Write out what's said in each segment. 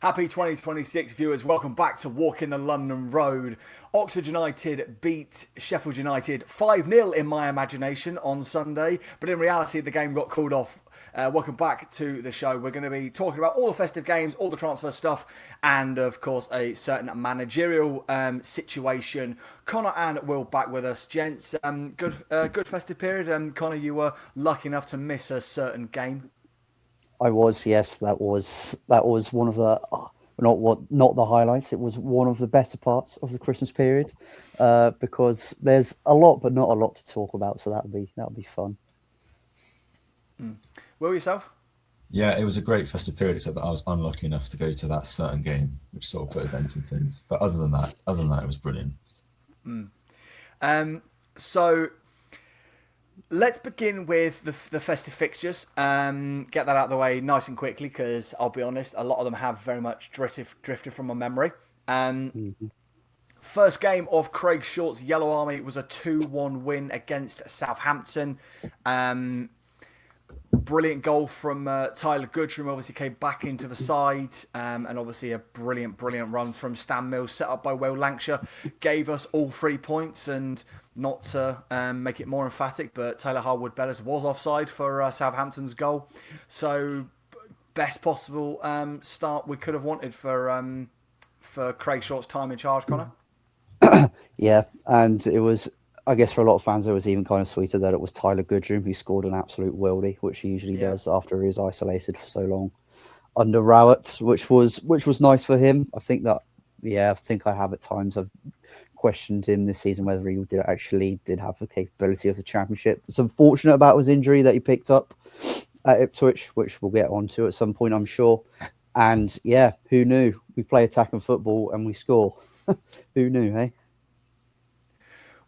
Happy 2026 viewers, welcome back to Walking the London Road. Oxford United beat Sheffield United 5-0 in my imagination on Sunday, but in reality the game got called off. Welcome back to the show. We're going to be talking about all the festive games, all the transfer stuff, and of course a certain managerial situation. Connor and Will back with us. Gents, good festive period. Connor, you were lucky enough to miss a certain game. I was, yes. That was one of the not the highlights. It was one of the better parts of the Christmas period, because there's a lot, but not a lot to talk about. So that'll be fun. Will, yourself? Yeah, it was a great festive period, except that I was unlucky enough to go to that certain game, which sort of put a dent in things. But other than that, it was brilliant. So let's begin with the festive fixtures. Get that out of the way nice and quickly, because I'll be honest, a lot of them have very much drifted from my memory. First game of Craig Short's Yellow Army was a 2-1 win against Southampton. Brilliant goal from Tyler Goodrum, obviously came back into the side, and obviously a brilliant run from Stan Mills, set up by Will Lancashire, gave us all 3 points. And not to make it more emphatic, but Taylor Harwood-Bellis was offside for Southampton's goal. So best possible start we could have wanted for Craig Short's time in charge, Connor. Yeah, and it was, I guess, for a lot of fans, it was even kind of sweeter that it was Tyler Goodrum who scored an absolute worldie, which he usually does after he was isolated for so long under Rowett, which was nice for him. I think I have at times. I've questioned him this season whether he did have the capability of the Championship. It's unfortunate about his injury that he picked up at Ipswich, which we'll get onto at some point, I'm sure. And yeah, who knew? We play attacking football and we score. Who knew, hey?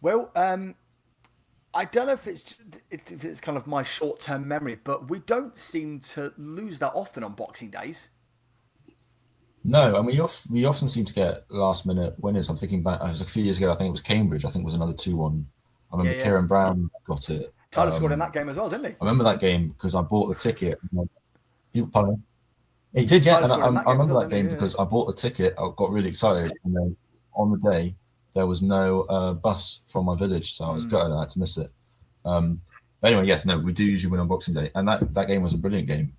Well, I don't know if it's kind of my short-term memory, but we don't seem to lose that often on Boxing Days. No, and we often seem to get last-minute winners. I'm thinking back, it was a few years ago, I think it was Cambridge, I think it was another 2-1. I remember Kieran Brown got it. Tyler scored in that game as well, didn't he? I remember that game because I bought the ticket. Pardon? He did, yeah. And I remember that game because I bought the ticket. I got really excited, and then on the day there was no bus from my village, so I was gutted. I had to miss it. But anyway, yes, no, we do usually win on Boxing Day, and that game was a brilliant game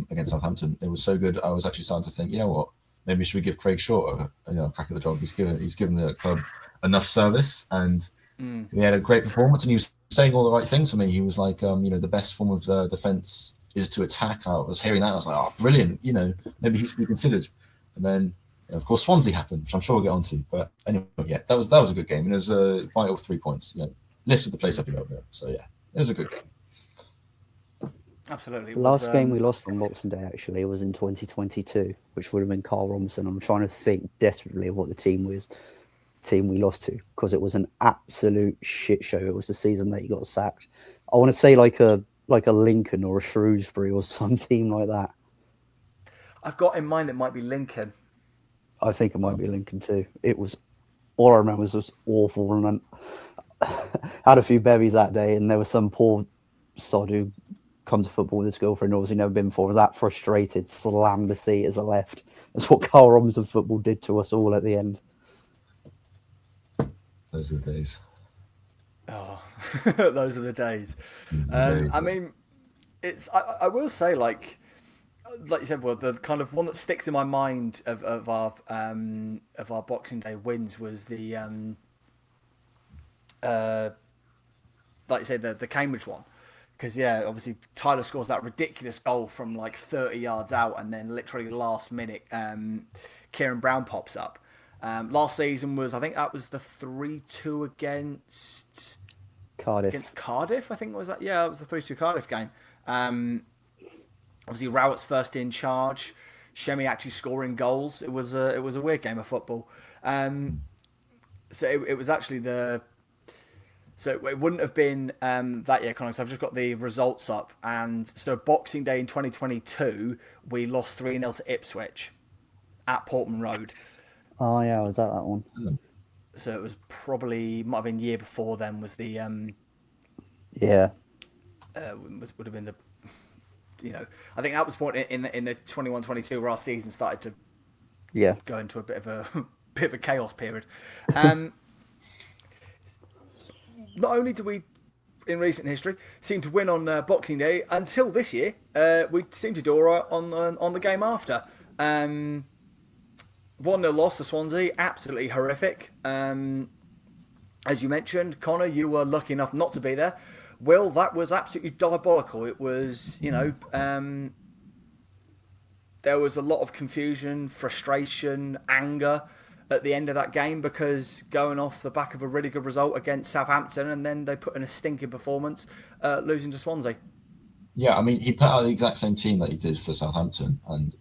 against Southampton. It was so good. I was actually starting to think, you know what, maybe should we give Craig Short a crack at the job? He's given the club enough service, and he had a great performance, and he was saying all the right things for me. He was like, the best form of defence is to attack. I was hearing that. I was like, oh, brilliant. Maybe he should be considered. And then, of course, Swansea happened, which I'm sure we'll get onto. But anyway, yeah, that was a good game. And it was a vital 3 points. Lifted the place up a little bit. So yeah, it was a good game. Absolutely. The last game we lost on Boxing Day actually was in 2022, which would have been Carl Robinson. I'm trying to think desperately of what the team we lost to, because it was an absolute shit show. It was the season that he got sacked. I want to say like a Lincoln or a Shrewsbury or some team like that. I've got in mind it might be Lincoln. I think it might be Lincoln too. It was, all I remember was just awful, and then had a few bevies that day, and there was some poor sod who come to football with his girlfriend, obviously never been before, was that frustrated, slammed the seat as I left. That's what Carl Robinson football did to us all at the end. Those are the days. Oh, those are the days. I mean, it's. I will say, like you said, well, the kind of one that sticks in my mind of our Boxing Day wins was the like you said, the Cambridge one, because obviously Tyler scores that ridiculous goal from like 30 yards out, and then literally last minute, Kieran Brown pops up. Last season I think that was the 3-2 against Cardiff. Against Cardiff, I think it was that. Yeah, it was the 3-2 Cardiff game. Obviously, Rowett's first in charge. Shemi actually scoring goals. It was a weird game of football. So it was actually So it wouldn't have been that year, Connor. So I've just got the results up, and so Boxing Day in 2022, we lost 3-0 to Ipswich at Portman Road. Oh yeah, was that one? So it was might have been year before then. Was the yeah, would have been the, I think that was point in the 21-22 where our season started to Yeah. go into a bit of a chaos period. Not only do we, in recent history, seem to win on Boxing Day, until this year, we seem to do all right on the game after. 1-0 loss to Swansea, absolutely horrific. As you mentioned, Connor, you were lucky enough not to be there. Will, that was absolutely diabolical. It was, there was a lot of confusion, frustration, anger at the end of that game, because going off the back of a really good result against Southampton, and then they put in a stinking performance, losing to Swansea. Yeah, I mean, he put out the exact same team that he did for Southampton, and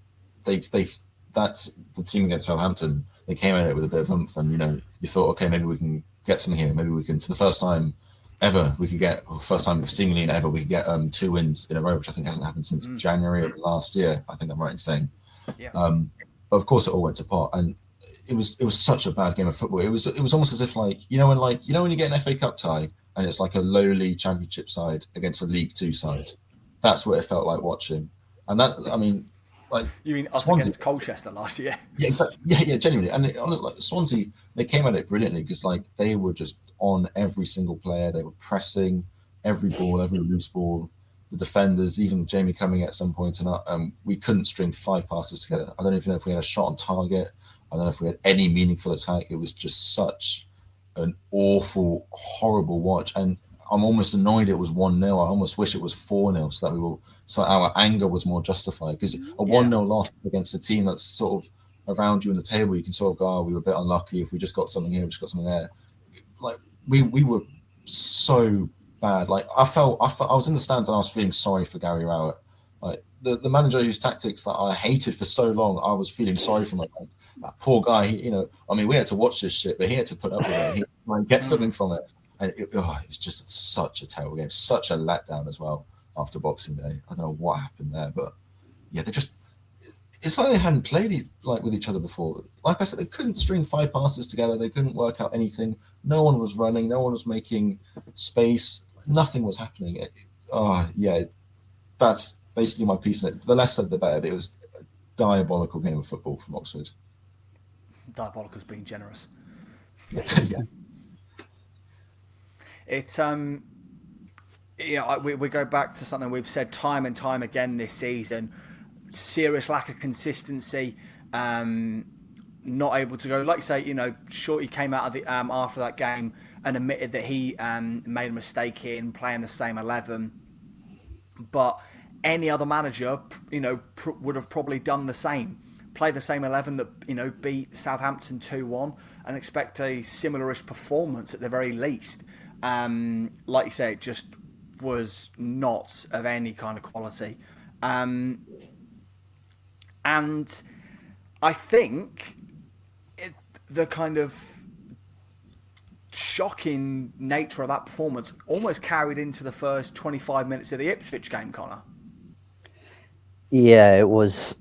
that's the team against Southampton. They came at it with a bit of oomph, and you thought, okay, maybe we can get something here. Maybe we can, for the first time ever, first time seemingly in ever, we could get 2 wins in a row, which I think hasn't happened since January of last year. I think I'm right in saying. Yeah. But of course, it all went to pot, and it was such a bad game of football. It was almost as if, like, when you get an FA Cup tie and it's like a lowly Championship side against a League Two side. That's what it felt like watching. And that, I mean, like, you mean us Swansea against Colchester last year? Yeah, genuinely. And honestly, like, Swansea, they came at it brilliantly, because, like, they were just on every single player. They were pressing every ball, every loose ball. The defenders, even Jamie coming at some point, and we couldn't string 5 passes together. I don't even know if we had a shot on target. I don't know if we had any meaningful attack. It was just such an awful, horrible watch. And I'm almost annoyed it was 1-0. I almost wish it was 4-0, so our anger was more justified. Because a 1-0 loss against a team that's sort of around you in the table, you can sort of go, we were a bit unlucky. If we just got something here, we just got something there. Like, we were so bad. Like, I was in the stands and I was feeling sorry for Gary Rowett. Like, the manager whose tactics that I hated for so long, I was feeling sorry for myself. That poor guy, we had to watch this shit, but he had to put up with it. He had to get something from it. And it was just such a terrible game, such a letdown as well after Boxing Day. I don't know what happened there, but yeah, it's like they hadn't played with each other before. Like I said, they couldn't string 5 passes together. They couldn't work out anything. No one was running. No one was making space. Nothing was happening. That's basically my piece on it. The less said, the better. But it was a diabolical game of football from Oxford. Diabolical is being generous. Yeah. It's we go back to something we've said time and time again this season. Serious lack of consistency. Not able to go, like you say, Shorty came out of the after that game and admitted that he made a mistake in playing the same 11, but any other manager would have probably done the same, play the same 11 that beat Southampton 2-1, and expect a similarish performance at the very least. Like you say, it just was not of any kind of quality. And I think the kind of shocking nature of that performance almost carried into the first 25 minutes of the Ipswich game, Connor. Yeah, it was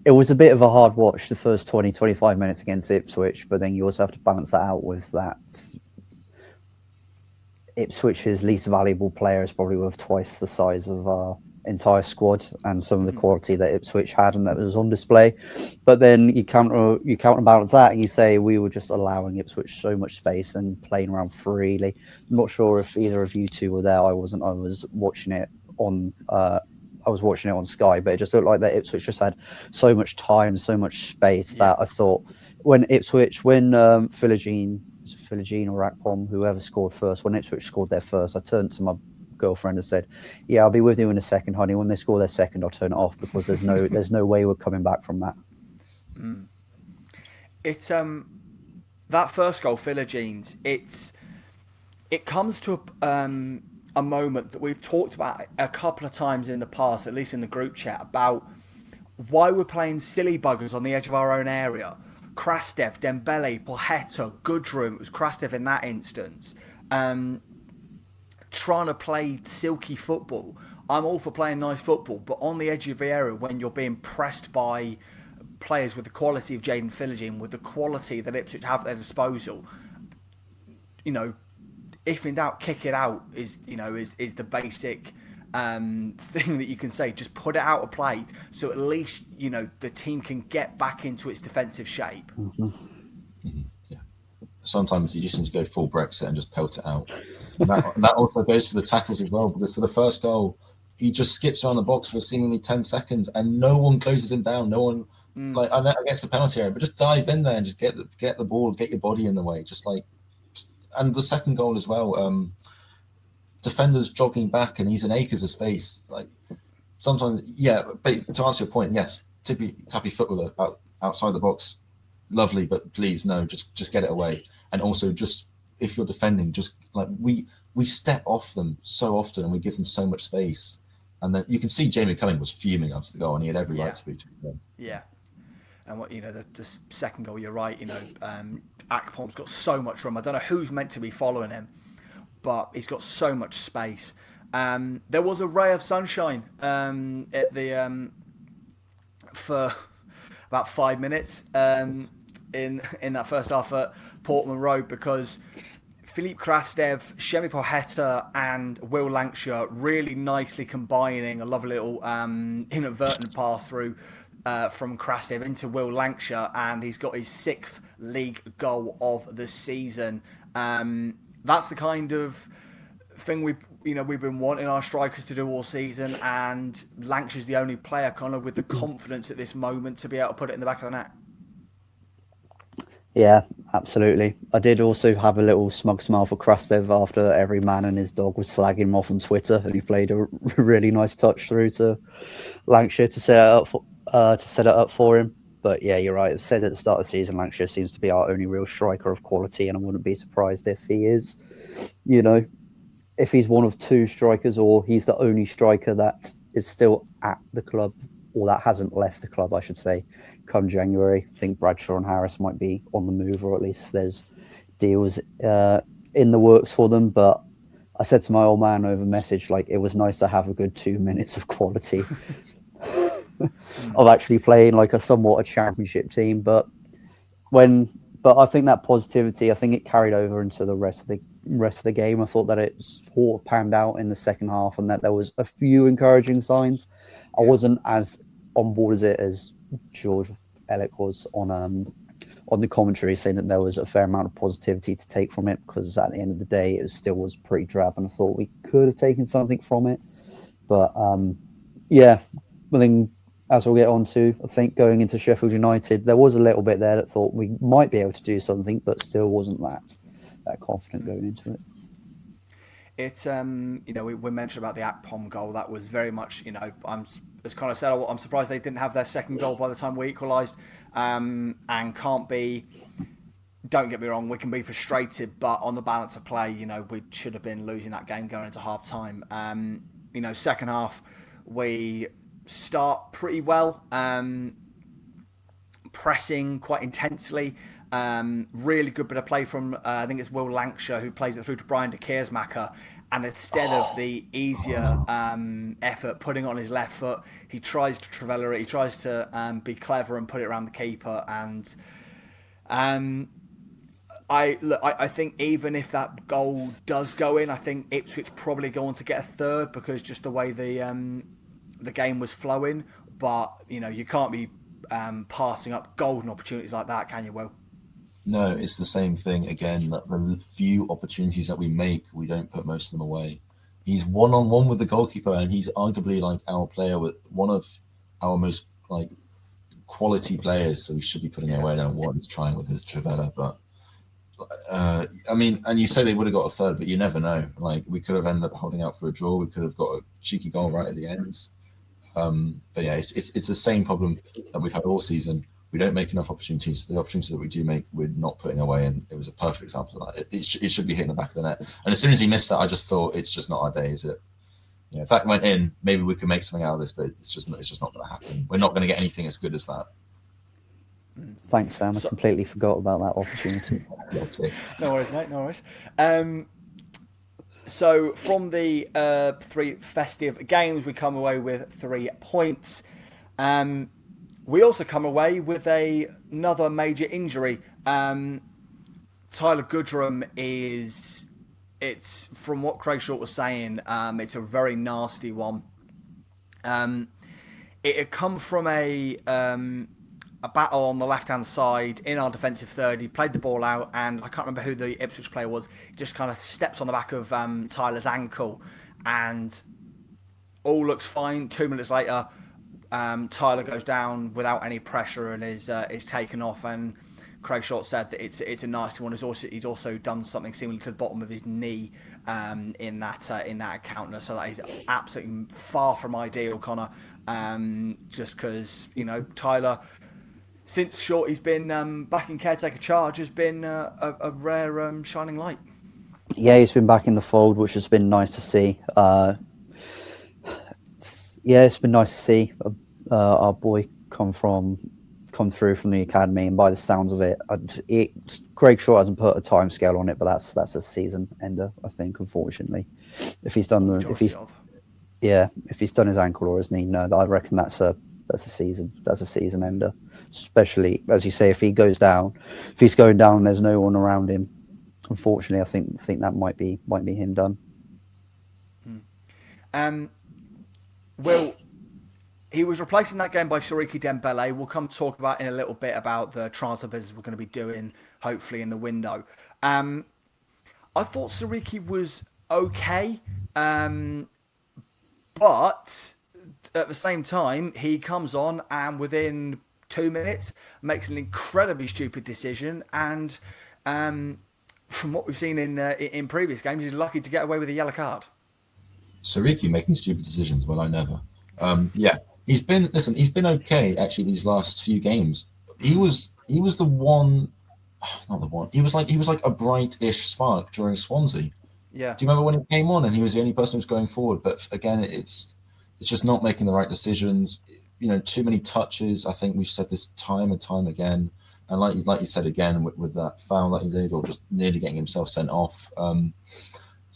a bit of a hard watch, the first 20-25 minutes against Ipswich, but then you also have to balance that out with that Ipswich's least valuable player is probably worth twice the size of our entire squad, and some of the quality that Ipswich had and that was on display. But then you counterbalance that and you say we were just allowing Ipswich so much space and playing around freely. I'm not sure if either of you two were there. I wasn't. I was watching it on Sky, but it just looked like that Ipswich just had so much time, so much space that I thought when Philogene or Akpom, whoever scored first, when Ipswich scored their first, I turned to my girlfriend and said, "Yeah, I'll be with you in a second, honey. When they score their second, I'll turn it off, because there's no way we're coming back from that." It's that first goal, Philogene's. It comes to a moment that we've talked about a couple of times in the past, at least in the group chat, about why we're playing silly buggers on the edge of our own area. Krastev, Dembele, Pochetta, Goodroom. It was Krastev in that instance. Trying to play silky football. I'm all for playing nice football, but on the edge of the area, when you're being pressed by players with the quality of Jaden Philogene, with the quality that Ipswich have at their disposal, if in doubt, kick it out is the basic thing that you can say. Just put it out of play, so at least the team can get back into its defensive shape. Yeah. Sometimes you just need to go full Brexit and just pelt it out. And that also goes for the tackles as well, because for the first goal, he just skips around the box for seemingly 10 seconds and no one closes him down. No one, I know against the penalty area, but just dive in there and just get the ball, get your body in the way. And the second goal as well, defenders jogging back and he's in acres of space. Like sometimes, yeah, but to answer your point, yes, tappy footballer outside the box, lovely, but please, no, just get it away. And also just, if you're defending, just like we step off them so often and we give them so much space. And then you can see Jamie Cumming was fuming after the goal, and he had every right to be. Yeah, and what the second goal, you're right. Akpom's got so much room. I don't know who's meant to be following him, but he's got so much space. There was a ray of sunshine at the for about 5 minutes in that first half at Portman Road, because Philippe Krastev, Shemi Poheta and Will Lancashire really nicely combining a lovely little inadvertent pass through from Krastev into Will Lancashire, and he's got his 6th league goal of the season. That's the kind of thing we've been wanting our strikers to do all season, and Lancashire's the only player kind of with the confidence at this moment to be able to put it in the back of the net. Yeah, absolutely. I did also have a little smug smile for Krastev after every man and his dog was slagging him off on Twitter, and he played a really nice touch through to Lancashire to set it up for him. But yeah, you're right. As said at the start of the season, Lancashire seems to be our only real striker of quality, and I wouldn't be surprised if he is. If he's one of 2 strikers, or he's the only striker that is still at the club, or that hasn't left the club, I should say, come January. I think Bradshaw and Harris might be on the move, or at least if there's deals in the works for them. But I said to my old man over message, like, it was nice to have a good 2 minutes of quality of actually playing like a somewhat a championship team. But I think that positivity, I think it carried over into the rest of the game. I thought that it sort of panned out in the second half, and that there was a few encouraging signs. I wasn't as on board as George Ellick was on the commentary, saying that there was a fair amount of positivity to take from it, because at the end of the day, it still was pretty drab, and I thought we could have taken something from it. But yeah, I think as we'll get on to, I think going into Sheffield United, there was a little bit there that thought we might be able to do something, but still wasn't that confident going into it. It's we mentioned about the Akpom goal. That was very much, as Connor said, I'm surprised they didn't have their second goal by the time we equalised. And can't be. Don't get me wrong, we can be frustrated, but on the balance of play, we should have been losing that game going into half time. Second half, we start pretty well, pressing quite intensely. Really good bit of play from I think it's Will Lancashire, who plays it through to Brian de Keersmacher, and instead of the easier effort putting on his left foot, he tries to Travella it. He tries to be clever and put it around the keeper. And I think even if that goal does go in, I think Ipswich probably go on to get a third, because just the way the game was flowing. But you can't be passing up golden opportunities like that, can you, Will? No, it's the same thing again. That the few opportunities that we make, we don't put most of them away. He's one-on-one with the goalkeeper, and he's arguably like our player, with one of our most like quality players. So we should be putting away. I don't want to trying with his Travella, but and you say they would have got a third, but you never know. Like, we could have ended up holding out for a draw. We could have got a cheeky goal right at the end. But yeah, it's the same problem that we've had all season. We don't make enough opportunities. The opportunities that we do make, we're not putting away, and it was a perfect example of that. It should be hitting the back of the net. And as soon as he missed that, I just thought, it's just not our day, is it? If that went in, maybe we could make something out of this, but it's just not going to happen. We're not going to get anything as good as that. Thanks, Sam. I completely forgot about that opportunity. No worries, mate. No worries. So from the 3 festive games, we come away with 3 points. We also come away with another major injury. Tyler Goodrum is it's from what Craig Short was saying. It's a very nasty one. It had come from a battle on the left-hand side in our defensive third. He played the ball out, and I can't remember who the Ipswich player was. He just kind of steps on the back of Tyler's ankle, and all looks fine. 2 minutes later, Tyler goes down without any pressure and is taken off. And Craig Short said that it's a nasty one. He's also done something similar to the bottom of his knee in that encounter. So that is absolutely far from ideal, Connor. Just because Tyler, since Shorty's been back in caretaker charge, has been a rare shining light. Yeah, he's been back in the fold, which has been nice to see. It's been nice to see our boy come through from the academy, and by the sounds of it, Craig Short hasn't put a time scale on it, but that's a season ender, I think. Unfortunately, if he's done his ankle or his knee, no, I reckon that's a season ender. Especially as you say, if he's going down, and there's no one around him. Unfortunately, I think that might be him done. Well, he was replaced in that game by Siriki Dembele. We'll come talk about in a little bit about the transfer business we're going to be doing, hopefully, in the window. I thought Siriki was okay, but at the same time, he comes on and within 2 minutes makes an incredibly stupid decision. And from what we've seen in previous games, he's lucky to get away with a yellow card. Siriki making stupid decisions. Well, I never. He's been okay actually these last few games. He was the one, not the one. He was like a bright-ish spark during Swansea. Yeah. Do you remember when he came on and he was the only person who was going forward? But again, it's just not making the right decisions. Too many touches. I think we've said this time and time again. And like you said again with that foul that he did, or just nearly getting himself sent off.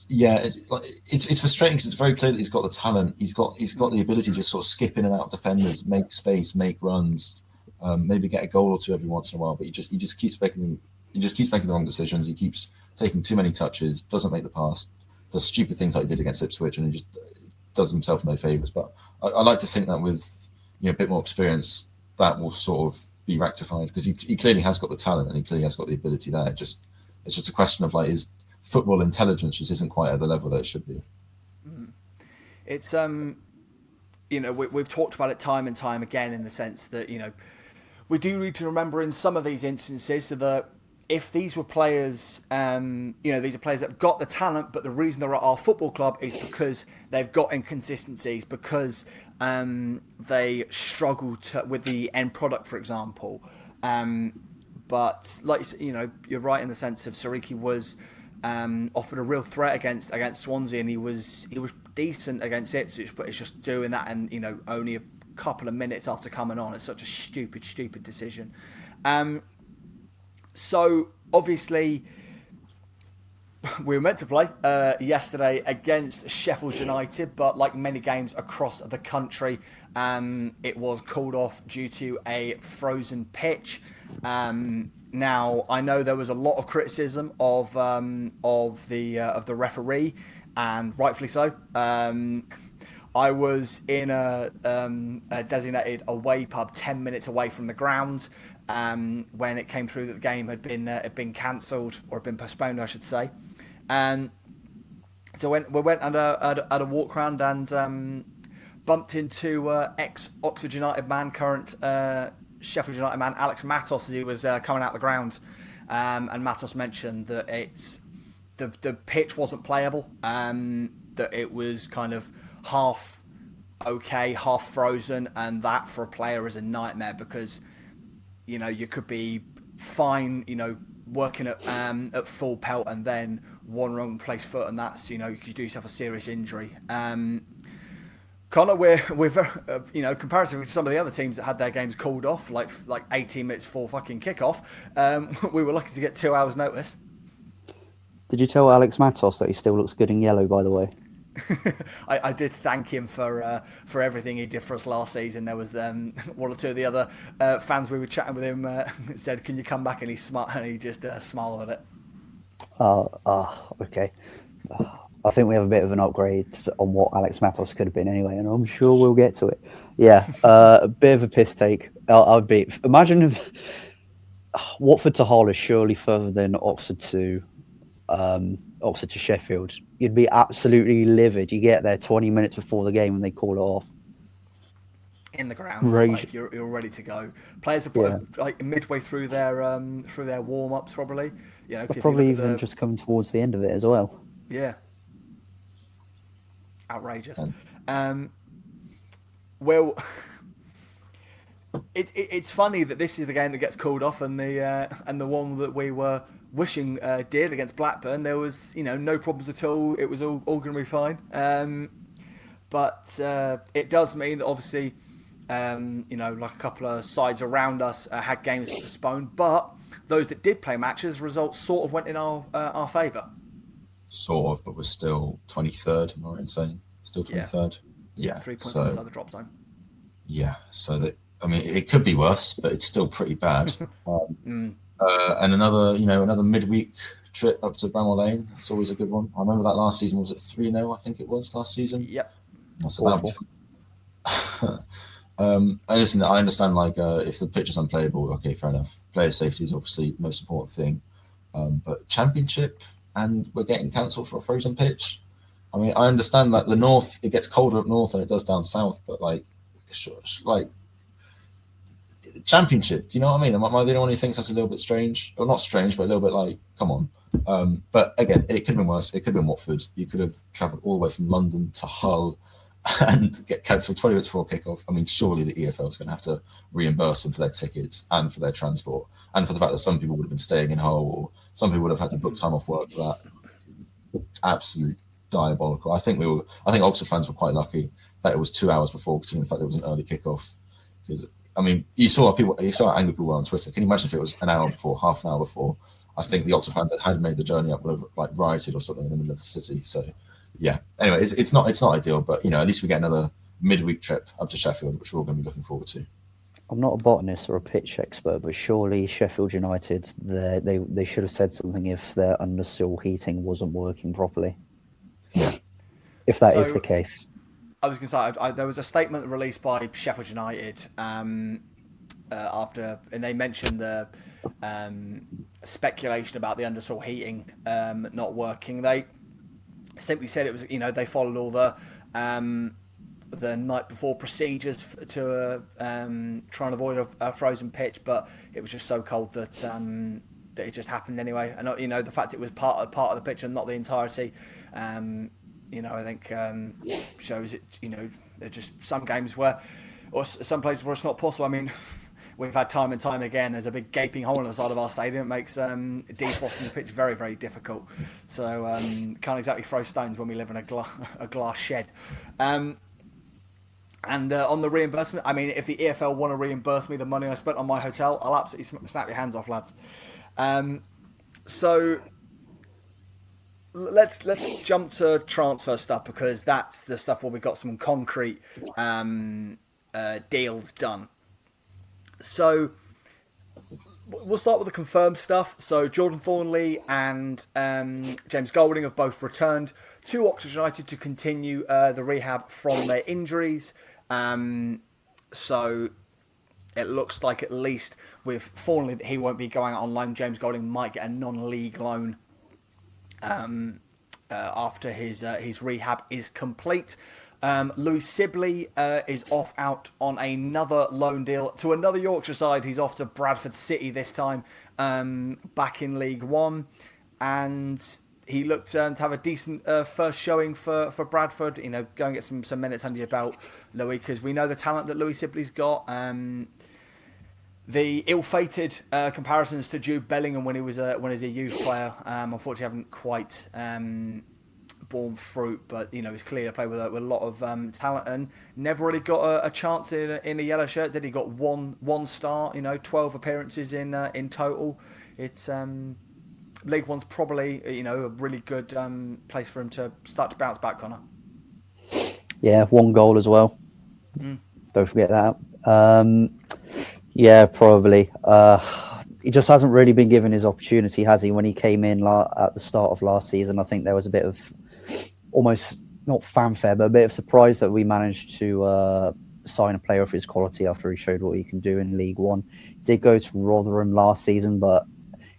It's frustrating because it's very clear that he's got the talent. He's got the ability to just sort of skip in and out of defenders, make space, make runs, maybe get a goal or two every once in a while. But he just keeps making the wrong decisions. He keeps taking too many touches, doesn't make the pass, does stupid things like he did against Ipswich, and he just does himself no favours. But I like to think that with a bit more experience, that will sort of be rectified, because he clearly has got the talent and he clearly has got the ability there. It's just a question of his football intelligence just isn't quite at the level that it should be. It's we've talked about it time and time again, in the sense that we do need to remember in some of these instances that if these were players, these are players that have got the talent, but the reason they're at our football club is because they've got inconsistencies, because they struggle with the end product, for example. But you're right in the sense of Siriki was offered a real threat against Swansea, and he was decent against Ipswich, but it's just doing that, and only a couple of minutes after coming on. It's such a stupid decision. So obviously we were meant to play yesterday against Sheffield United, but like many games across the country, it was called off due to a frozen pitch. Now I know there was a lot of criticism of the referee, and rightfully so. I was in a designated away pub 10 minutes away from the ground when it came through that the game had been cancelled, or had been postponed, I should say. So we went at a walk round and bumped into ex-Oxford United man, current Sheffield United man, Alex Matos, as he was coming out the ground. And Matos mentioned that the pitch wasn't playable, that it was kind of half okay, half frozen, and that for a player is a nightmare, because you could be fine, working at full pelt, and then one wrong place foot, and that's you could do yourself a serious injury. Connor, we're very, comparatively to some of the other teams that had their games called off like 18 minutes before fucking kickoff, we were lucky to get 2 hours notice. Did you tell Alex Matos that he still looks good in yellow, by the way? I did thank him for everything he did for us last season. There was one or two of the other fans we were chatting with him said, "Can you come back?" And he just smiled at it. Okay. I think we have a bit of an upgrade on what Alex Matos could have been anyway, and I'm sure we'll get to it. Yeah, a bit of a piss take. I'd be imagine if Watford to Hull is surely further than Oxford to Sheffield. You'd be absolutely livid. You get there 20 minutes before the game and they call it off. In the grounds, like you're ready to go. Players are like midway through their warm ups, probably. You know, probably even just coming towards the end of it as well. Yeah. Outrageous. Well, it's funny that this is the game that gets called off, and the one that we were wishing did against Blackburn. There was no problems at all. It was all going to be fine. But it does mean that obviously, like a couple of sides around us had games postponed, but those that did play matches, results sort of went in our favour. Sort of, but we're still 23rd. Am I right in saying? Still 23rd? Yeah. 3 points outside the drop zone. Yeah, so that, I mean, it could be worse, but it's still pretty bad. And another midweek trip up to Bramall Lane. That's always a good one. I remember that last season. Was it 3-0? I think it was last season. Yep. So that would be and listen, I understand, like, if the pitch is unplayable, okay, fair enough. Player safety is obviously the most important thing. But Championship, and we're getting cancelled for a frozen pitch. I mean, I understand that the north, it gets colder up north than it does down south, but like Championship, do you know what I mean? Am I the only one who thinks that's a little bit strange? Or not strange, but a little bit like, come on. But again, it could have been worse. It could have been Watford. You could have travelled all the way from London to Hull and get cancelled 20 minutes before kickoff. I mean, surely the EFL is going to have to reimburse them for their tickets and for their transport, and for the fact that some people would have been staying in Hull, or some people would have had to book time off work for that. Absolute diabolical. I think Oxford fans were quite lucky that it was 2 hours before, considering the fact that it was an early kickoff. Because I mean, you saw how angry people were on Twitter. Can you imagine if it was an hour before, half an hour before? I think the Oxford fans that had made the journey up would have like rioted or something in the middle of the city. So yeah. Anyway, it's not ideal, but at least we get another midweek trip up to Sheffield, which we're all going to be looking forward to. I'm not a botanist or a pitch expert, but surely Sheffield United, they should have said something if their undersill heating wasn't working properly. Yeah. If that is the case. I was going to say, there was a statement released by Sheffield United after, and they mentioned the speculation about the undersill heating not working. They simply said it was, they followed all the night before procedures to try and avoid a frozen pitch, but it was just so cold that it just happened anyway. And the fact it was part of the pitch and not the entirety. I think shows it. There are just some games or some places where it's not possible. I mean, we've had time and time again. There's a big gaping hole in the side of our stadium. It makes defrosting the pitch very, very difficult. So can't exactly throw stones when we live in a glass shed. And on the reimbursement, I mean, if the EFL want to reimburse me the money I spent on my hotel, I'll absolutely snap your hands off, lads. So let's jump to transfer stuff, because that's the stuff where we got some concrete deals done. So we'll start with the confirmed stuff. So Jordan Thornley and James Golding have both returned to Oxford United to continue the rehab from their injuries. So it looks like, at least with Thornley, that he won't be going out on loan. James Golding might get a non-league loan after his rehab is complete. Louis Sibley is off out on another loan deal to another Yorkshire side. He's off to Bradford City this time, back in League One, and he looked to have a decent first showing for Bradford. Go and get some minutes under your belt, Louis, because we know the talent that Louis Sibley's got. The ill-fated comparisons to Jude Bellingham when he was a youth player, unfortunately, haven't quite borne fruit. But he's clearly a player with a lot of talent, and never really got a chance in a yellow shirt. Did he? Got one star? 12 appearances in total. It's League One's probably a really good place for him to start to bounce back, Connor. Yeah, 1 goal as well. Don't forget that. Yeah, probably. He just hasn't really been given his opportunity, has he? When he came in at the start of last season, I think there was a bit of almost not fanfare, but a bit of surprise that we managed to sign a player of his quality after he showed what he can do in League One. He did go to Rotherham last season, but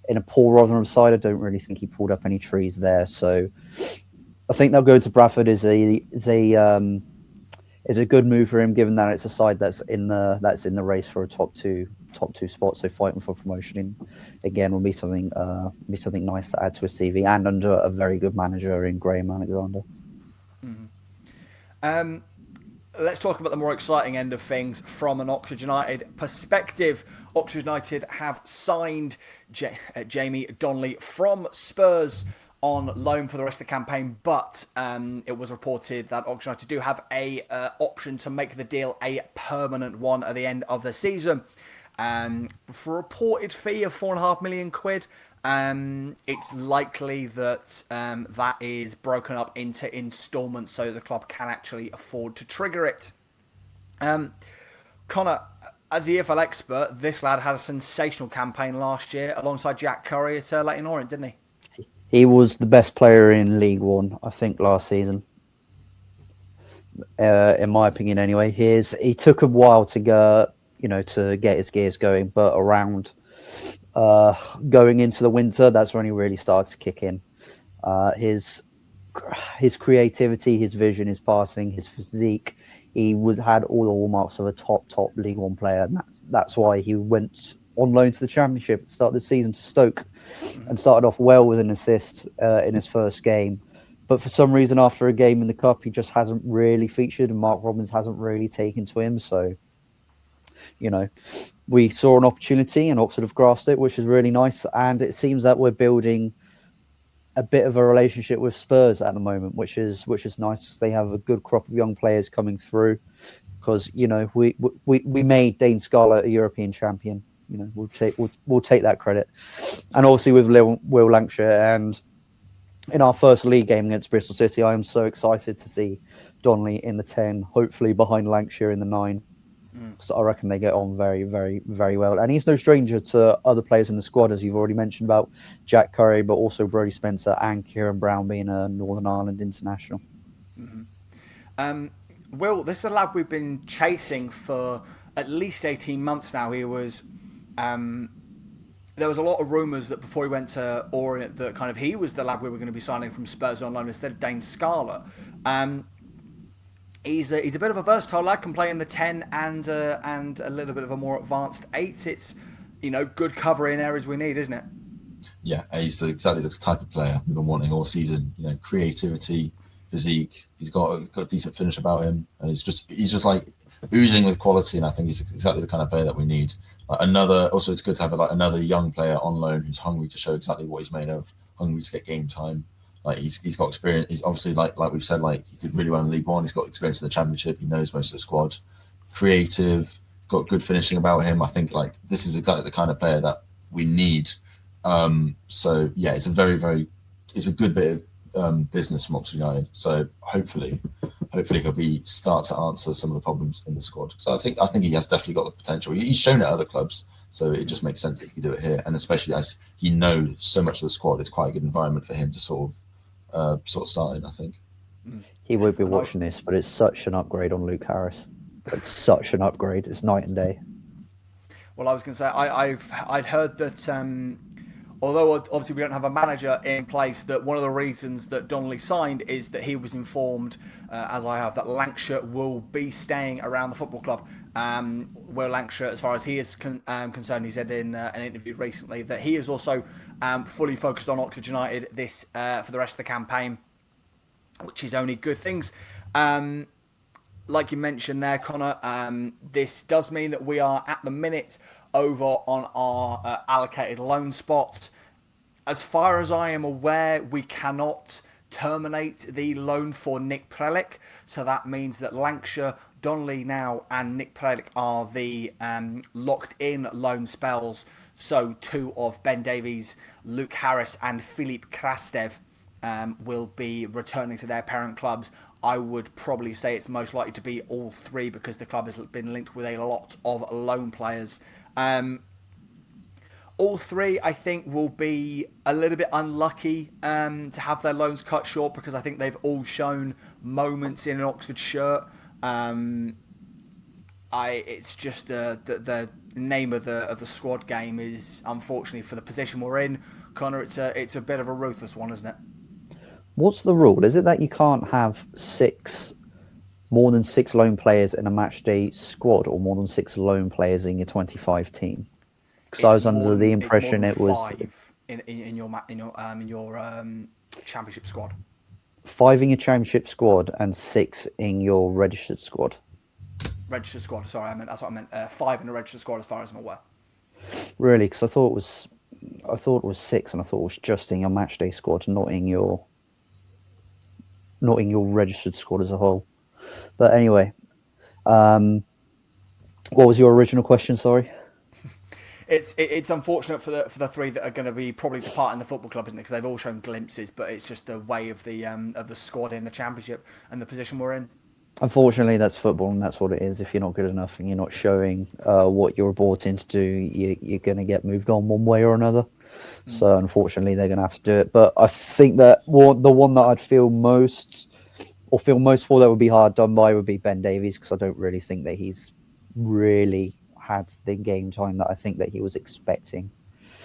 in a poor Rotherham side, I don't really think he pulled up any trees there. So I think they'll go to Bradford is a good move for him, given that it's a side that's in the race for a top two spot. So fighting for promotion again will be something nice to add to his CV, and under a very good manager in Graham Alexander. Let's talk about the more exciting end of things from an Oxford United perspective. Oxford United have signed Jamie Donley from Spurs on loan for the rest of the campaign, but it was reported that Oxford United do have a option to make the deal a permanent one at the end of the season. For a reported fee of £4.5 million, it's likely that that is broken up into instalments so the club can actually afford to trigger it. Connor, as the EFL expert, this lad had a sensational campaign last year alongside Jack Curry at Leyton Orient, didn't he? He was the best player in League One, I think, last season. In my opinion, anyway. He took a while to go, to get his gears going, but around going into the winter, that's when he really started to kick in. His creativity, his vision, his passing, his physique, had all the hallmarks of a top League One player, and that's why he went on loan to the Championship at the start of the season to Stoke and started off well with an assist in his first game. But for some reason, after a game in the Cup, he just hasn't really featured, and Mark Robbins hasn't really taken to him. So, we saw an opportunity and Oxford have grasped it, which is really nice. And it seems that we're building a bit of a relationship with Spurs at the moment, which is nice. They have a good crop of young players coming through because, we made Dane Scarlett a European champion. We'll take that credit. And obviously with Will Lancashire, and in our first league game against Bristol City, I am so excited to see Donley in the 10, hopefully behind Lancashire in the 9. So I reckon they get on very, very, very well. And he's no stranger to other players in the squad, as you've already mentioned about Jack Curry, but also Brodie Spencer and Kieran Brown being a Northern Ireland international. Will, this is a lad we've been chasing for at least 18 months now. He was... there was a lot of rumours that before he went to Orient that kind of he was the lad we were going to be signing from Spurs on loan instead of Dane Scarlett. He's a bit of a versatile lad, can play in the 10 and a little bit of a more advanced 8. It's good cover in areas we need, isn't it? Yeah, he's exactly the type of player we've been wanting all season. Creativity, physique. He's got a decent finish about him, and he's just like oozing with quality. And I think he's exactly the kind of player that we need. Also, it's good to have another young player on loan who's hungry to show exactly what he's made of, hungry to get game time. Like he's got experience. He's obviously like we've said, like he did really well in League One. He's got experience in the Championship. He knows most of the squad. Creative, got good finishing about him. I think like this is exactly the kind of player that we need. So yeah, it's a good bit of business from Oxford United. So hopefully he'll start to answer some of the problems in the squad. So I think he has definitely got the potential. He's shown it at other clubs, so it just makes sense that he could do it here. And especially as he knows so much of the squad, it's quite a good environment for him to sort of start in, I think. He won't be watching this, but it's such an upgrade on Luke Harris. It's such an upgrade. It's night and day. Well, I was going to say, I'd heard that although obviously we don't have a manager in place, that one of the reasons that Donley signed is that he was informed, as I have, that Lancashire will be staying around the football club. Will Lancashire, as far as he is concerned, he said in an interview recently that he is also fully focused on Oxford United this for the rest of the campaign, which is only good things. Like you mentioned there, Connor, this does mean that we are at the minute over on our allocated loan spot. As far as I am aware, we cannot terminate the loan for Nick Prelic, so that means that Lancashire, Donley now and Nick Prelic are the locked in loan spells. So 2 of Ben Davies, Luke Harris and Philippe Krastev will be returning to their parent clubs. I would probably say it's most likely to be all 3 because the club has been linked with a lot of loan players. All three, I think, will be a little bit unlucky to have their loans cut short because I think they've all shown moments in an Oxford shirt. It's just the name of the squad game is, unfortunately for the position we're in, Connor. It's a bit of a ruthless one, isn't it? What's the rule? Is it that you can't have more than six lone players in a match day squad, or more than six lone players in your 25 team? Because I was under the impression it was five in your championship squad. 5 in your championship squad and 6 in your registered squad. Registered squad. Sorry, that's what I meant. 5 in the registered squad, as far as I'm aware. Really? Because I thought it was 6, and I thought it was just in your match day squad, not in your registered squad as a whole. But anyway, what was your original question? Sorry. It's unfortunate for the three that are going to be probably departing the football club, isn't it? Because they've all shown glimpses, but it's just the way of the squad in the championship and the position we're in. Unfortunately, that's football, and that's what it is. If you're not good enough and you're not showing what you're brought in to do, you're going to get moved on one way or another. So unfortunately, they're going to have to do it. But I think that the one that I'd feel most for that would be hard done by would be Ben Davies, because I don't really think that he's really had the game time that I think that he was expecting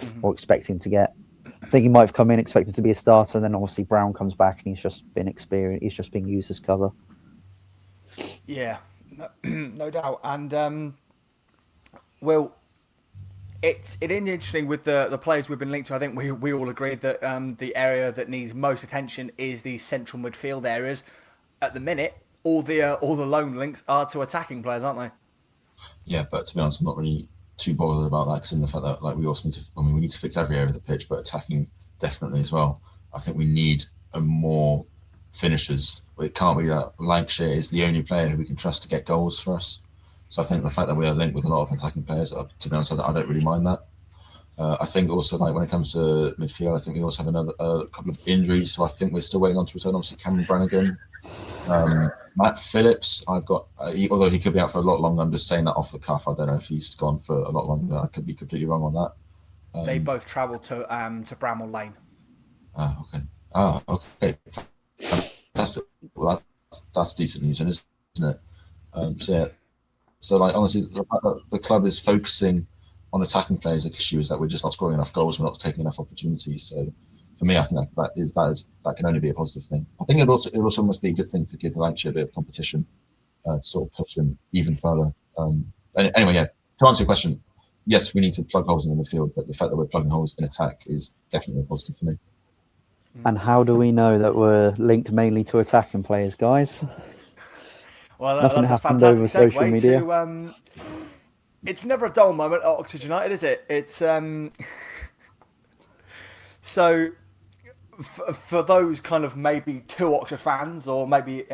to get. I think he might have come in expected to be a starter, and then obviously Brown comes back and he's just been experienced. He's just been used as cover. Yeah, no doubt. And well, it's interesting with the players we've been linked to. I think we all agree that the area that needs most attention is the central midfield areas. At the minute, all the loan links are to attacking players, aren't they? Yeah, but to be honest, I'm not really too bothered about that, because in the fact that we also need to. I mean, we need to fix every area of the pitch, but attacking definitely as well. I think we need more finishers. It can't be that Lancashire is the only player who we can trust to get goals for us. So I think the fact that we are linked with a lot of attacking players, to be honest, I don't really mind that. I think also, like, when it comes to midfield, I think we also have a couple of injuries, so I think we're still waiting on to return. Obviously, Cameron Brannigan, Matt Phillips. Although he could be out for a lot longer. I'm just saying that off the cuff. I don't know if he's gone for a lot longer. I could be completely wrong on that. They both travelled to Bramall Lane. Okay. Fantastic. Well, that's decent news, isn't it? So like, honestly, the fact that the club is focusing on attacking players, the issue is that we're just not scoring enough goals. We're not taking enough opportunities. So for me, I think that can only be a positive thing. I think it also must be a good thing to give Lancashire a bit of competition, to sort of push them even further. Anyway, yeah. To answer your question, yes, we need to plug holes in the midfield, but the fact that we're plugging holes in attack is definitely a positive for me. And how do we know that we're linked mainly to attacking players, guys? Well, Nothing that's happened a over fantastic social segue media. to. It's never a dull moment at Oxford United, is it? It's so for those kind of maybe two Oxford fans, or maybe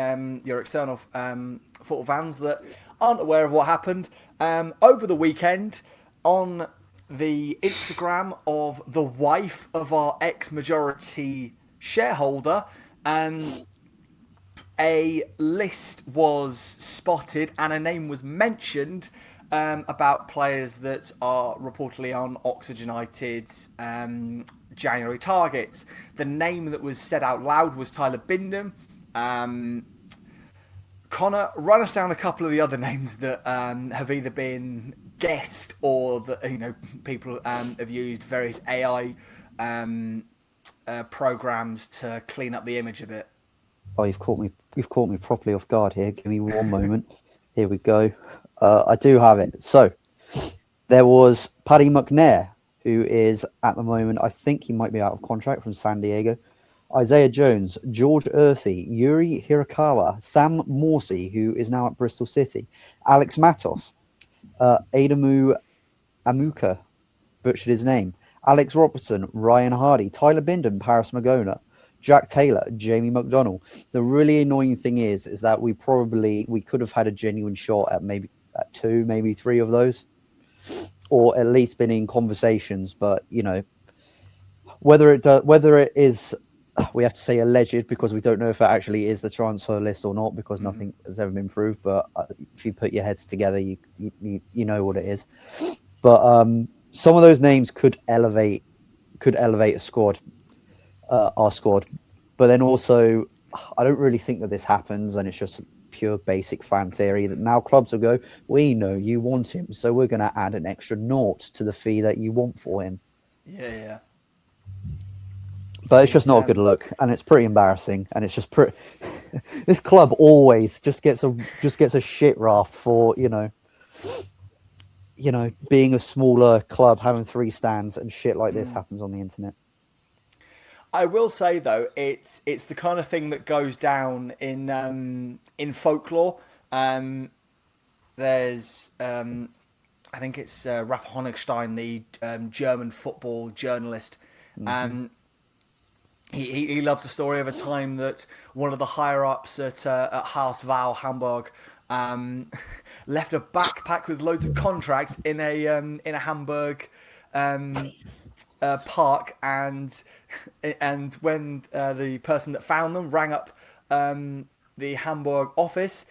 your external football fans that aren't aware of what happened over the weekend, on the Instagram of the wife of our ex-majority shareholder, a list was spotted and a name was mentioned about players that are reportedly on Oxford United's January targets. The name that was said out loud was Tyler Bindham. Connor, run us down a couple of the other names that have either been guessed or that people have used various AI programs to clean up the image a bit. Oh, you've caught me properly off guard here. Give me one moment. Here we go. I do have it. So there was Paddy McNair, who is at the moment, I think he might be out of contract, from San Diego. Isaiah Jones, George Earthy, Yuri Hirakawa, Sam Morsey, who is now at Bristol City, Alex Matos, Adamu Amuka, butchered his name, Alex Robertson, Ryan Hardy, Tyler Bindham, Paris Magona, Jack Taylor, Jamie McDonnell. The really annoying thing is that we could have had a genuine shot at maybe at 2, maybe 3 of those, or at least been in conversations. But whether it is, we have to say alleged, because we don't know if it actually is the transfer list or not, because nothing has ever been proved. But if you put your heads together, you know what it is. But some of those names could elevate a squad, our squad, but then also I don't really think that this happens, and it's just pure basic fan theory that now clubs will go, we know you want him, so we're going to add an extra naught to the fee that you want for him. Yeah. But it's just not a good look, and it's pretty embarrassing, and it's just pretty. This club always just gets a shit rap for being a smaller club, having 3 stands, and shit like this happens on the internet. I will say though, it's the kind of thing that goes down in folklore. There's I think it's Rafa Honigstein, the German football journalist. He loves the story of a time that one of the higher ups at Haus Val Hamburg left a backpack with loads of contracts in a Hamburg park, and when the person that found them rang up the Hamburg office,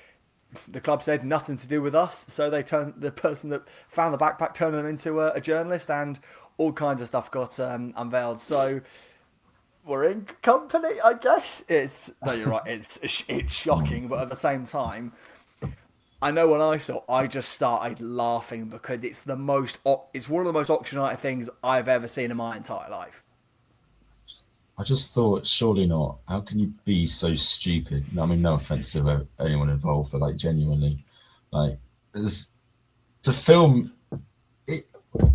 the club said nothing to do with us. So they turned the person that found the backpack, turned them into a journalist, and all kinds of stuff got unveiled. So we're in company, I guess. No, you're right. It's shocking, but at the same time, I know when I saw, I just started laughing because it's one of the most Oxford United things I've ever seen in my entire life. I just thought, surely not. How can you be so stupid? I mean, no offense to anyone involved, but like genuinely, like to film it.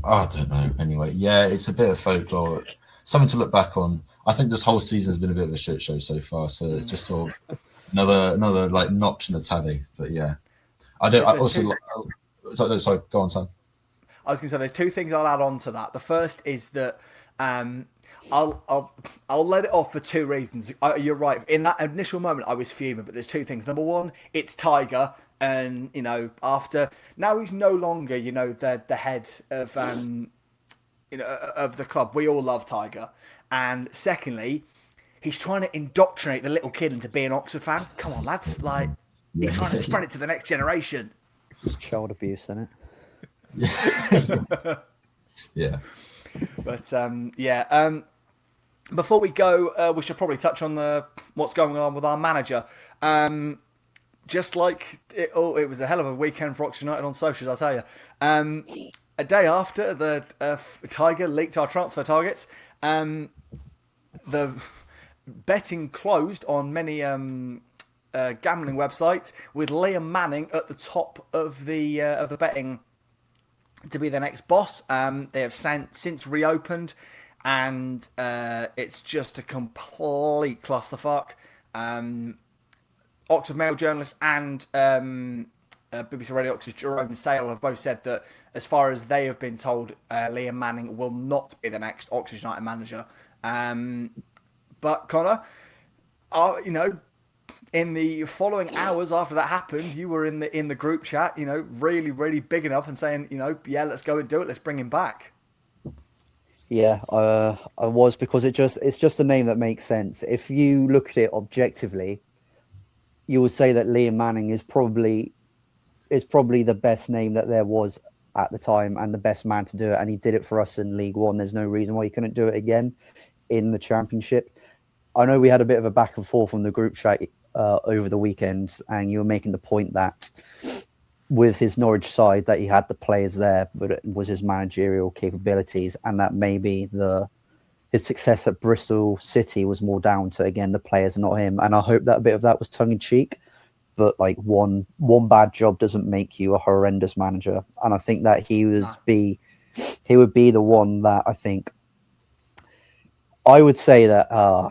I don't know. Anyway, yeah, it's a bit of folklore, something to look back on. I think this whole season has been a bit of a shit show so far. So it's just sort of another like notch in the tally. But yeah, I don't. I also. Sorry, go on, Sam. I was going to say there's 2 things I'll add on to that. The first is that I'll let it off for 2 reasons. You're right. In that initial moment, I was fuming, but there's 2 things. Number one, it's Tiger, and after now he's no longer the head of of the club. We all love Tiger, and secondly, he's trying to indoctrinate the little kid into being an Oxford fan. Come on, lads! Like he's trying to spread it to the next generation. Child abuse, isn't it? Yeah. But before we go, we should probably touch on what's going on with our manager. Just like it was a hell of a weekend for Oxford United on socials, I'll tell you. A day after the Tiger leaked our transfer targets, the betting closed on many gambling websites, with Liam Manning at the top of the betting to be the next boss. They have since reopened, and it's just a complete clusterfuck. Oxford Mail journalist and BBC Radio Oxford Jerome Sale have both said that, as far as they have been told, Liam Manning will not be the next Oxford United manager. But Connor, in the following hours after that happened, you were in the group chat, really, really big enough and saying, yeah, let's go and do it. Let's bring him back. Yeah, I was, because it's just a name that makes sense. If you look at it objectively, you would say that Liam Manning is probably the best name that there was at the time and the best man to do it. And he did it for us in League One. There's no reason why he couldn't do it again in the Championship. I know we had a bit of a back and forth on the group chat over the weekend, and you were making the point that with his Norwich side that he had the players there, but it was his managerial capabilities, and that maybe his success at Bristol City was more down to, again, the players and not him. And I hope that a bit of that was tongue in cheek, but like one bad job doesn't make you a horrendous manager. And I think that he would be the one that I would say that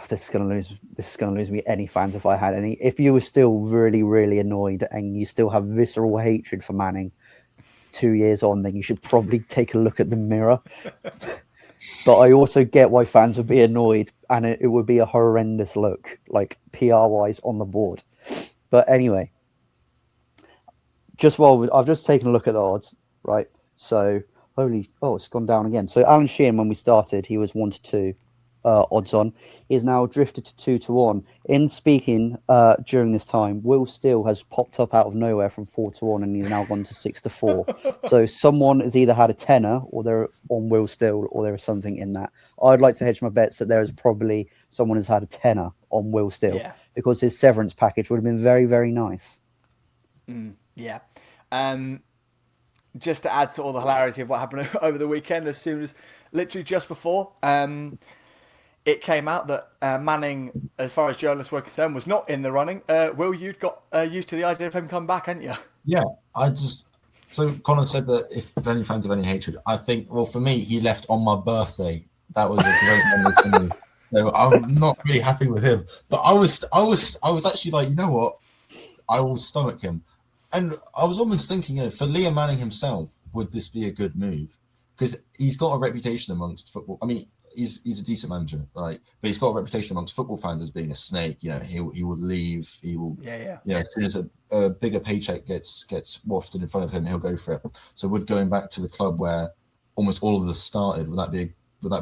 this is going to lose me any fans if I had any. If you were still really, really annoyed and you still have visceral hatred for Manning 2 years on, then you should probably take a look at the mirror. But I also get why fans would be annoyed, and it would be a horrendous look, like PR-wise, on the board. But anyway, I've just taken a look at the odds, right? So it's gone down again. So Alan Sheehan, when we started, he was 1-2 odds on, is now drifted to 2-1. In speaking during this time, Will Steele has popped up out of nowhere from 4-1, and he's now gone to 6-4. So someone has either had a tenner, or they're on Will Steele, or there is something in that. I'd like to hedge my bets that there is probably someone has had a tenner on Will Steele, because his severance package would have been very, very nice. Yeah. Just to add to all the hilarity of what happened over the weekend, as soon as, literally just before, it came out that Manning, as far as journalists were concerned, was not in the running. Will, you'd got used to the idea of him coming back, hadn't you? Yeah, so Connor said that if any fans have any hatred, I think, well, for me, he left on my birthday. That was a great memory for me. So I'm not really happy with him. But I was actually like, you know what? I will stomach him. And I was almost thinking, for Liam Manning himself, would this be a good move? Because he's got a reputation amongst football. I mean, he's a decent manager, right? But he's got a reputation amongst football fans as being a snake. He will leave. He will, as soon as a bigger paycheck gets wafted in front of him, he'll go for it. So would going back to the club where almost all of this started, would that be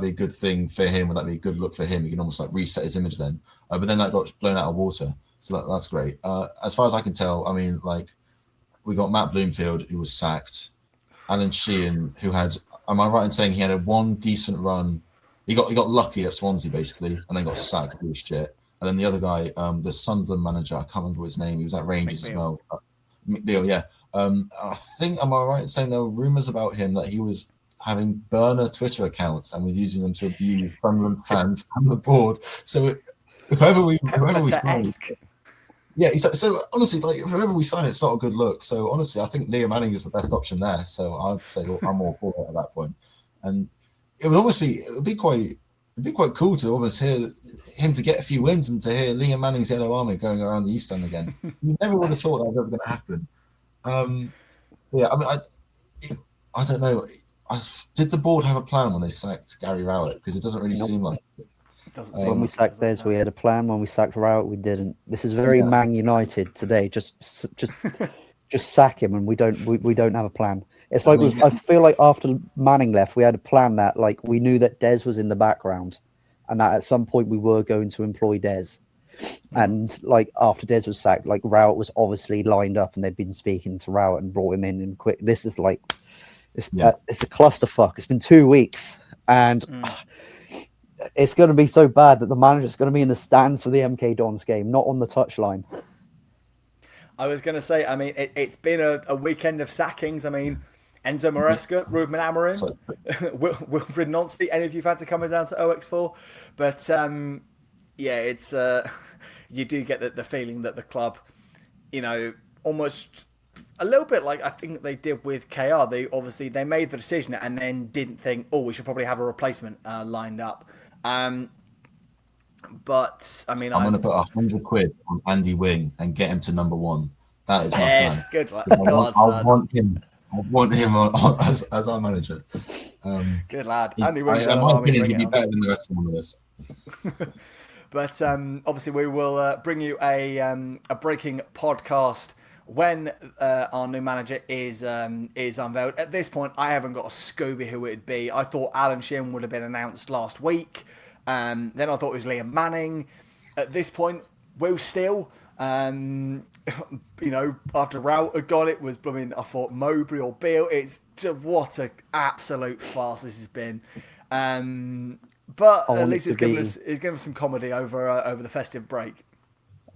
a good thing for him? Would that be a good look for him? He can almost like reset his image then. But then that got blown out of water. So that's great. As far as I can tell, I mean, like, we got Matt Bloomfield, who was sacked. Alan Sheehan, who had, am I right in saying he had one decent run? He got lucky at Swansea, basically, and then got sacked for his shit. And then the other guy, the Sunderland manager, I can't remember his name. He was at Rangers as well. McBeal, yeah. I think, am I right in saying there were rumours about him that he was having burner Twitter accounts and was using them to abuse Sunderland fans and the board. So whoever we sign, so honestly, like, whoever we sign, it's not a good look. So honestly, I think Liam Manning is the best option there. So I'd say I'm all for it at that point. And it would be quite cool to almost hear him to get a few wins and to hear Liam Manning's Yellow Army going around the East End again. You never would have thought that was ever going to happen. I mean, I don't know. Did the board have a plan when they sacked Gary Rowett? Because it doesn't really seem like it. When we sacked Des, we had a plan. When we sacked Rowett, we didn't. This is very Man United today. Just sack him, and we don't have a plan. It's like I feel like after Manning left, we had a plan that, like, we knew that Des was in the background, and that at some point we were going to employ Des. And like after Des was sacked, like Rowett was obviously lined up, and they'd been speaking to Rowett and brought him in and quick. This is like it's a clusterfuck. It's been 2 weeks, and it's going to be so bad that the manager's going to be in the stands for the MK Dons game, not on the touchline. I was going to say, I mean, it's been a weekend of sackings. I mean, Enzo Maresca, Ruben Amorim, Wilfred Nancy, any of you fancy coming down to OX4? But it's you do get the feeling that the club, almost a little bit like I think they did with KR. They made the decision and then didn't think, we should probably have a replacement lined up. But I mean, I'm going to put £100 on Andy Wing and get him to number one. That is my plan. Good. I want him on, as our manager. Good lad. Andy Wing. In my opinion, he'd be better than the rest of us. But obviously, we will bring you a breaking podcast when our new manager is unveiled. At this point, I haven't got a Scooby who it'd be. I thought Alan Sheehan would have been announced last week. Then I thought it was Liam Manning. At this point, Will Steele. After Rowett had got it, was I thought Mowbray or Beale. It's just, what an absolute farce this has been. But at least it's given us some comedy over the festive break.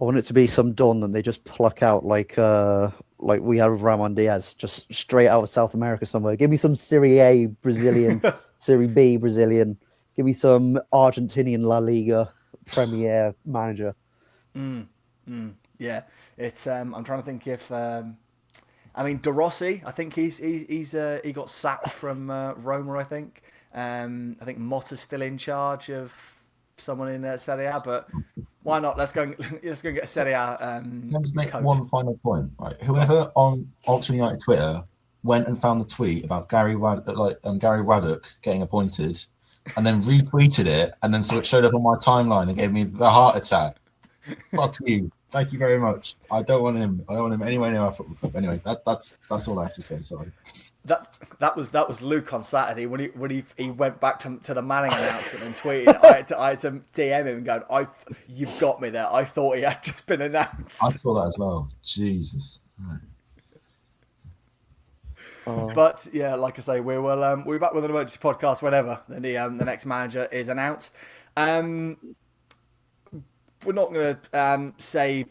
I want it to be some Don that they just pluck out like we have with Ramon Diaz, just straight out of South America somewhere. Give me some Serie A Brazilian, Serie B Brazilian. Give me some Argentinian La Liga Premier manager. Yeah, it's. I'm trying to think if. De Rossi. I think he got sacked from Roma. I think. I think Motta's still in charge of someone in Serie A, but why not? Let's go and get a Serie A. Let me make one final point. Right, whoever on Oxford United Twitter went and found the tweet about Gary Ruddock getting appointed, and then retweeted it, and then so it showed up on my timeline and gave me the heart attack. Fuck you. Thank you very much. I don't want him. I don't want him anywhere near our football club. Anyway, that's all I have to say. Sorry. That was Luke on Saturday when he went back to the Manning announcement and tweeted. I had to DM him and go, you've got me there. I thought he had just been announced. I saw that as well. Jesus. Right. But yeah, like I say, we'll be back with an emergency podcast whenever the next manager is announced. We're not going to say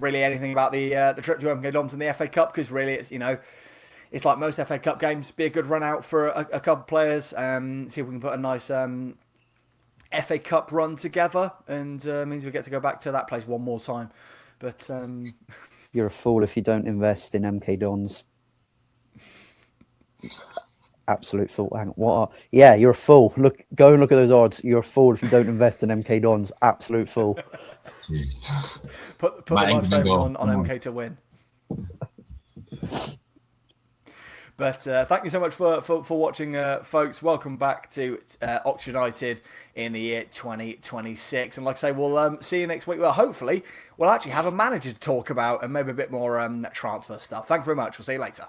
really anything about the trip to MK Dons in the FA Cup, because really it's like most FA Cup games. Be a good run out for a couple of players. See if we can put a nice FA Cup run together, and means we get to go back to that place one more time. But you're a fool if you don't invest in MK Dons. Absolute fool. Hang on, yeah, you're a fool. Go and look at those odds. You're a fool if you don't invest in MK Dons. Absolute fool. Jeez. Put the life saving on MK to win. But thank you so much for watching, folks. Welcome back to Oxford United in the year 2026. And like I say, we'll see you next week. Well, hopefully, we'll actually have a manager to talk about and maybe a bit more transfer stuff. Thank you very much. We'll see you later.